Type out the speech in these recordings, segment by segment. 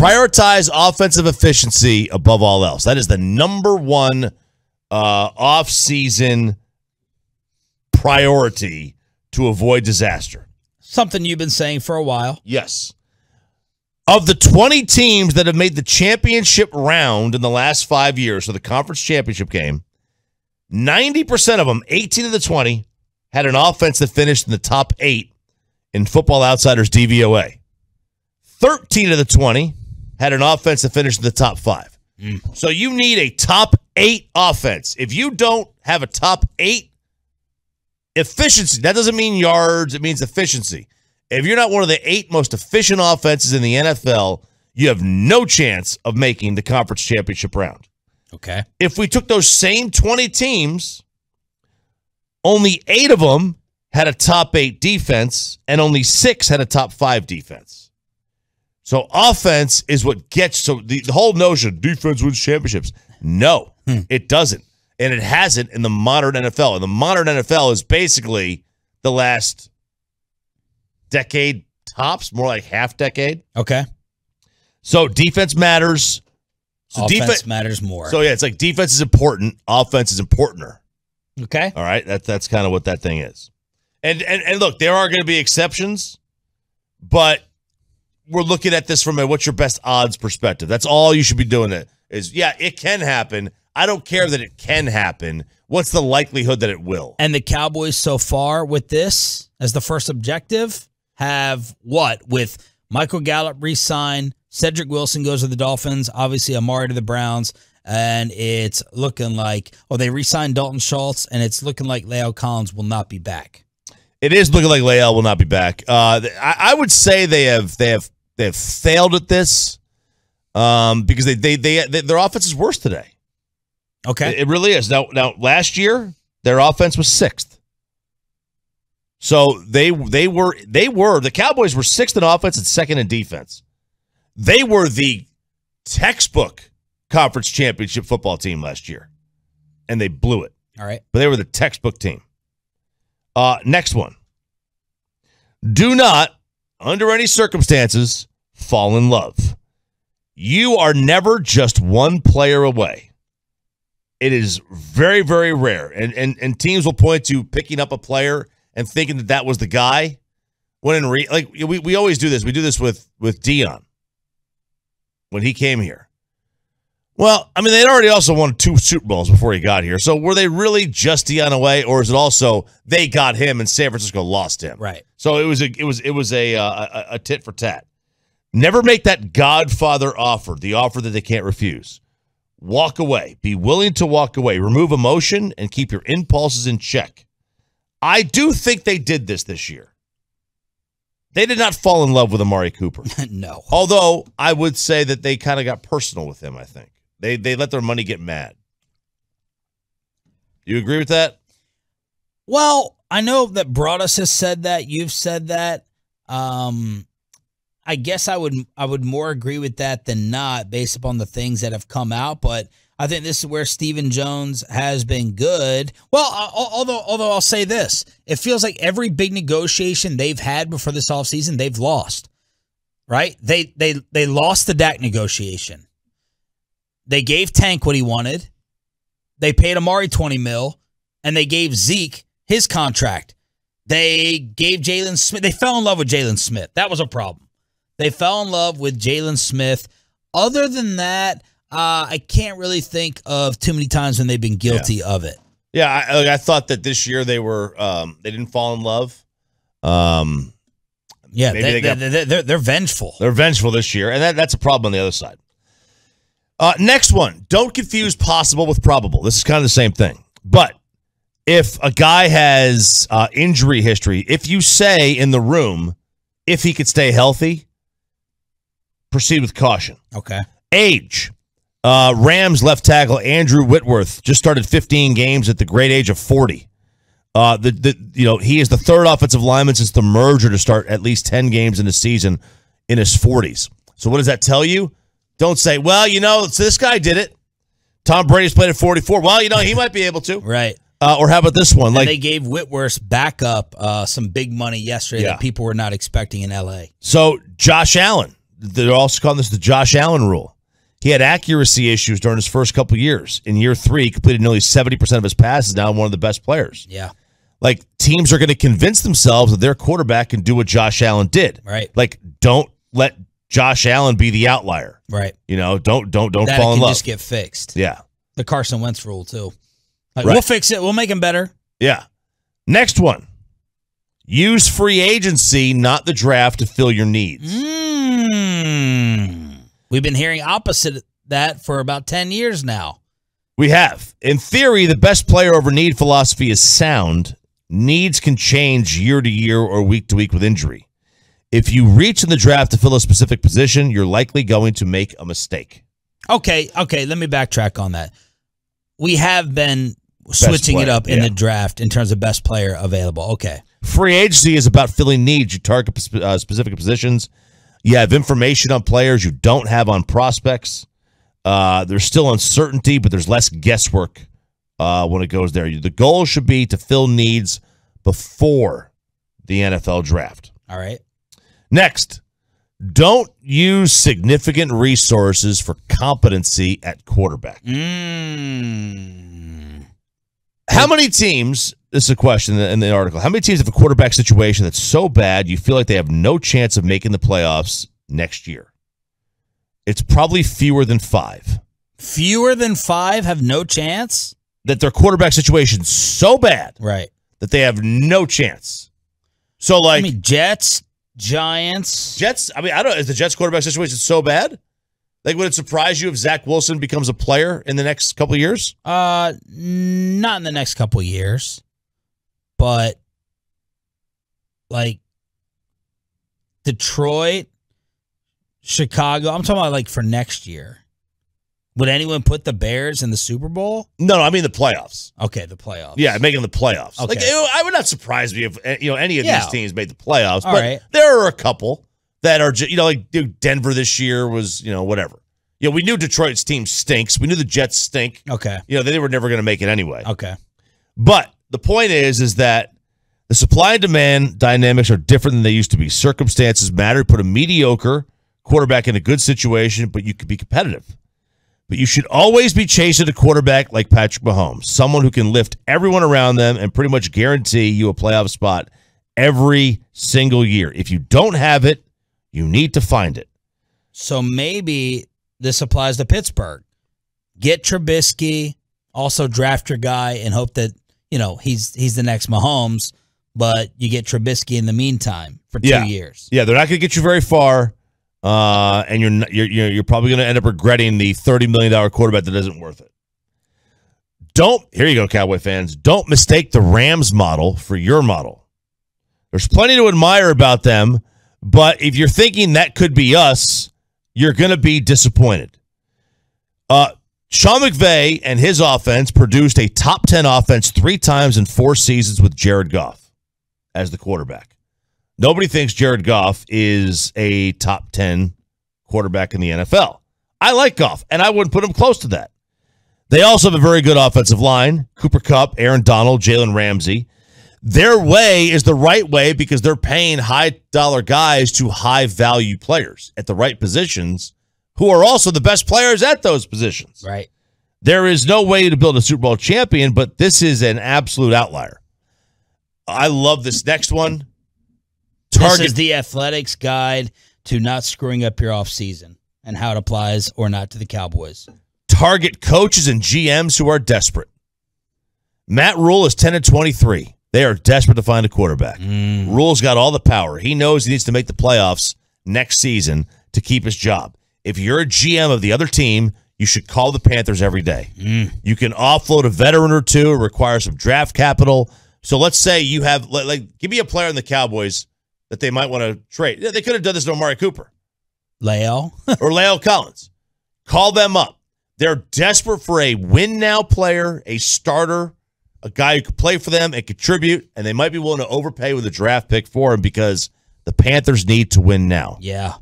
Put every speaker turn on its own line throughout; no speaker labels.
Prioritize offensive efficiency above all else. That is the number one off-season priority to avoid disaster.
Something you've been saying for a while.
Yes. Of the 20 teams that have made the championship round in the last 5 years, so the conference championship game, 90% of them, 18 of the 20, had an offense that finished in the top 8 in Football Outsiders DVOA. 13 of the 20 had an offense that finished in the top 5. So you need a top 8 offense. If you don't have a top 8 efficiency, that doesn't mean yards, it means efficiency. If you're not one of the 8 most efficient offenses in the NFL, you have no chance of making the conference championship round.
Okay.
If we took those same 20 teams, only 8 of them had a top 8 defense, and only 6 had a top 5 defense. So offense is what gets, so the whole notion, defense wins championships. No, it doesn't. And it hasn't in the modern NFL. And the modern NFL is basically the last decade tops, more like half decade.
Okay.
So defense matters. So
offense matters more.
So yeah, it's like defense is important, offense is importanter.
Okay.
All right, that's kind of what that thing is. And look, there are going to be exceptions, but we're looking at this from a what's your best odds perspective. That's all you should be doing. It is, yeah, it can happen. I don't care that it can happen. What's the likelihood that it will?
And the Cowboys so far with this as the first objective have what? With Michael Gallup re-signed, Cedric Wilson goes to the Dolphins, obviously Amari to the Browns, and it's looking like, they re-signed Dalton Schultz, and it's looking like La'el Collins will not be back. It is looking like La'el will not be back. I would say they have failed at this because their offense is worse today. Okay, it really is. Now last year their offense was 6th. So the Cowboys were 6th in offense and 2nd in defense. They were the textbook conference championship football team last year, and they blew it. All right, but they were the textbook team. Next one. Do not, under any circumstances, fall in love. You are never just one player away. It is very, very rare. And teams will point to picking up a player and thinking that was the guy. When we always do this. We do this with Dion when he came here. Well, I mean, they'd already also won 2 Super Bowls before he got here. So were they really just Dion away, or is it also they got him and San Francisco lost him? Right. So it was a tit for tat. Never make that Godfather offer, the offer that they can't refuse. Walk away. Be willing to walk away. Remove emotion and keep your impulses in check. I do think they did this year. They did not fall in love with Amari Cooper. No. Although I would say that they kind of got personal with him, I think. They let their money get mad. You agree with that? Well, I know that Broadus has said that. You've said that. I guess I would more agree with that than not based upon the things that have come out. But I think this is where Stephen Jones has been good. Well, although I'll say this. It feels like every big negotiation they've had before this offseason, they've lost. Right? They lost the Dak negotiation. They gave Tank what he wanted. They paid Amari $20 million, and they gave Zeke his contract. They gave Jalen Smith. They fell in love with Jalen Smith. That was a problem. They fell in love with Jalen Smith. Other than that, I can't really think of too many times when they've been guilty of it.
Yeah, I thought that this year they didn't fall in love.
Yeah, they're vengeful.
They're vengeful this year, and that's a problem on the other side. Next one. Don't confuse possible with probable. This is kind of the same thing. But if a guy has injury history, if you say in the room, if he could stay healthy, proceed with caution. Okay. Age. Rams left tackle Andrew Whitworth just started 15 games at the great age of 40. He is the 3rd offensive lineman since the merger to start at least 10 games in a season in his 40s. So what does that tell you? Don't say, well, so this guy did it. Tom Brady's played at 44. Well, he might be able to. Right. Or how about this one?
And they gave Whitworth's backup some big money yesterday that people were not expecting in L.A.
So Josh Allen, they're also calling this the Josh Allen rule. He had accuracy issues during his first couple years. In year 3, he completed nearly 70% of his passes, now one of the best players.
Yeah.
Like, teams are going to convince themselves that their quarterback can do what Josh Allen did.
Right.
Like, don't let Josh Allen be the outlier.
Right.
You know, don't fall in love.
That can just get fixed.
Yeah.
The Carson Wentz rule, too. Like,
right.
We'll fix it. We'll make him better.
Yeah. Next one. Use free agency, not the draft, to fill your needs.
We've been hearing opposite that for about 10 years now.
We have. In theory, the best player over need philosophy is sound. Needs can change year to year or week to week with injury. If you reach in the draft to fill a specific position, you're likely going to make a mistake.
Okay, let me backtrack on that. We have been switching it up in the draft in terms of best player available. Okay.
Free agency is about filling needs. You target specific positions. You have information on players you don't have on prospects. There's still uncertainty, but there's less guesswork when it goes there. The goal should be to fill needs before the NFL draft.
All right.
Next, don't use significant resources for competency at quarterback. How many teams, this is a question in the article, how many teams have a quarterback situation that's so bad you feel like they have no chance of making the playoffs next year? It's probably fewer than 5.
Fewer than 5 have no chance?
That their quarterback situation's so bad
right,
that they have no chance. So, like,
I mean, Jets, Giants.
Jets, I mean, I don't know, is the Jets quarterback situation so bad? Like, would it surprise you if Zach Wilson becomes a player in the next couple of years?
Not in the next couple of years. But, like, Detroit, Chicago, I'm talking about, like, for next year. Would anyone put the Bears in the Super Bowl?
No, I mean the playoffs.
Okay, the playoffs.
Yeah, making the playoffs.
Okay.
Like, I would not surprise me if any of these teams made the playoffs.
All
but
right.
There are a couple that are, like Denver this year was, whatever. We knew Detroit's team stinks. We knew the Jets stink.
Okay.
They were never going to make it anyway.
Okay.
But the point is that the supply and demand dynamics are different than they used to be. Circumstances matter. Put a mediocre quarterback in a good situation, but you could be competitive. But you should always be chasing a quarterback like Patrick Mahomes, someone who can lift everyone around them and pretty much guarantee you a playoff spot every single year. If you don't have it, you need to find it.
So maybe this applies to Pittsburgh. Get Trubisky, also draft your guy and hope that, he's the next Mahomes, but you get Trubisky in the meantime for 2 years. Yeah,
they're not going to get you very far. And you're probably going to end up regretting the $30 million quarterback that isn't worth it. Here you go, Cowboy fans. Don't mistake the Rams model for your model. There's plenty to admire about them, but if you're thinking that could be us, you're going to be disappointed. Sean McVay and his offense produced a top 10 offense 3 times in 4 seasons with Jared Goff as the quarterback. Nobody thinks Jared Goff is a top 10 quarterback in the NFL. I like Goff, and I wouldn't put him close to that. They also have a very good offensive line. Cooper Kupp, Aaron Donald, Jalen Ramsey. Their way is the right way because they're paying high-dollar guys to high-value players at the right positions who are also the best players at those positions.
Right.
There is no way to build a Super Bowl champion, but this is an absolute outlier. I love this next one.
This is the Athletics Guide to not screwing up your offseason and how it applies or not to the Cowboys.
Target coaches and GMs who are desperate. Matt Rule is 10-23. They are desperate to find a quarterback. Rule's got all the power. He knows he needs to make the playoffs next season to keep his job. If you're a GM of the other team, you should call the Panthers every day. You can offload a veteran or two, require some draft capital. So let's say you have, give me a player in the Cowboys that they might want to trade. They could have done this to Amari Cooper.
Leo.
Or Leo Collins. Call them up. They're desperate for a win-now player, a starter, a guy who could play for them and contribute, and they might be willing to overpay with a draft pick for him because the Panthers need to win now.
Yeah.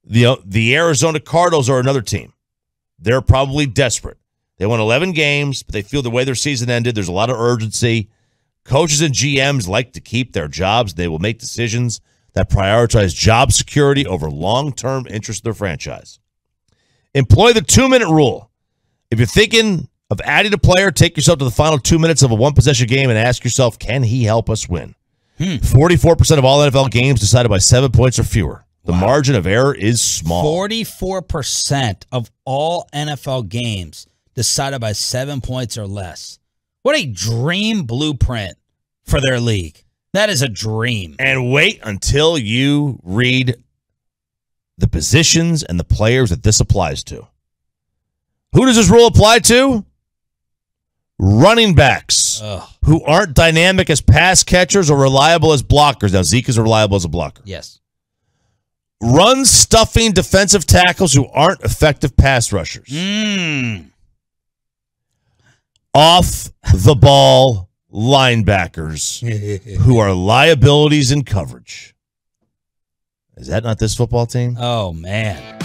The Arizona Cardinals are another team. They're probably desperate. They won 11 games, but they feel the way their season ended, there's a lot of urgency. Coaches and GMs like to keep their jobs. They will make decisions that prioritize job security over long-term interest of their franchise. Employ the 2-minute rule. If you're thinking of adding a player, take yourself to the final 2 minutes of a one-possession game and ask yourself, can he help us win? 44% of all NFL games decided by 7 points or fewer. The margin of error is small.
44% of all NFL games decided by 7 points or less. What a dream blueprint for their league. That is a dream.
And wait until you read the positions and the players that this applies to. Who does this rule apply to? Running backs who aren't dynamic as pass catchers or reliable as blockers. Now, Zeke is reliable as a blocker.
Yes.
Run-stuffing defensive tackles who aren't effective pass rushers. Off-the-ball linebackers who are liabilities in coverage. Is that not this football team?
Oh, man.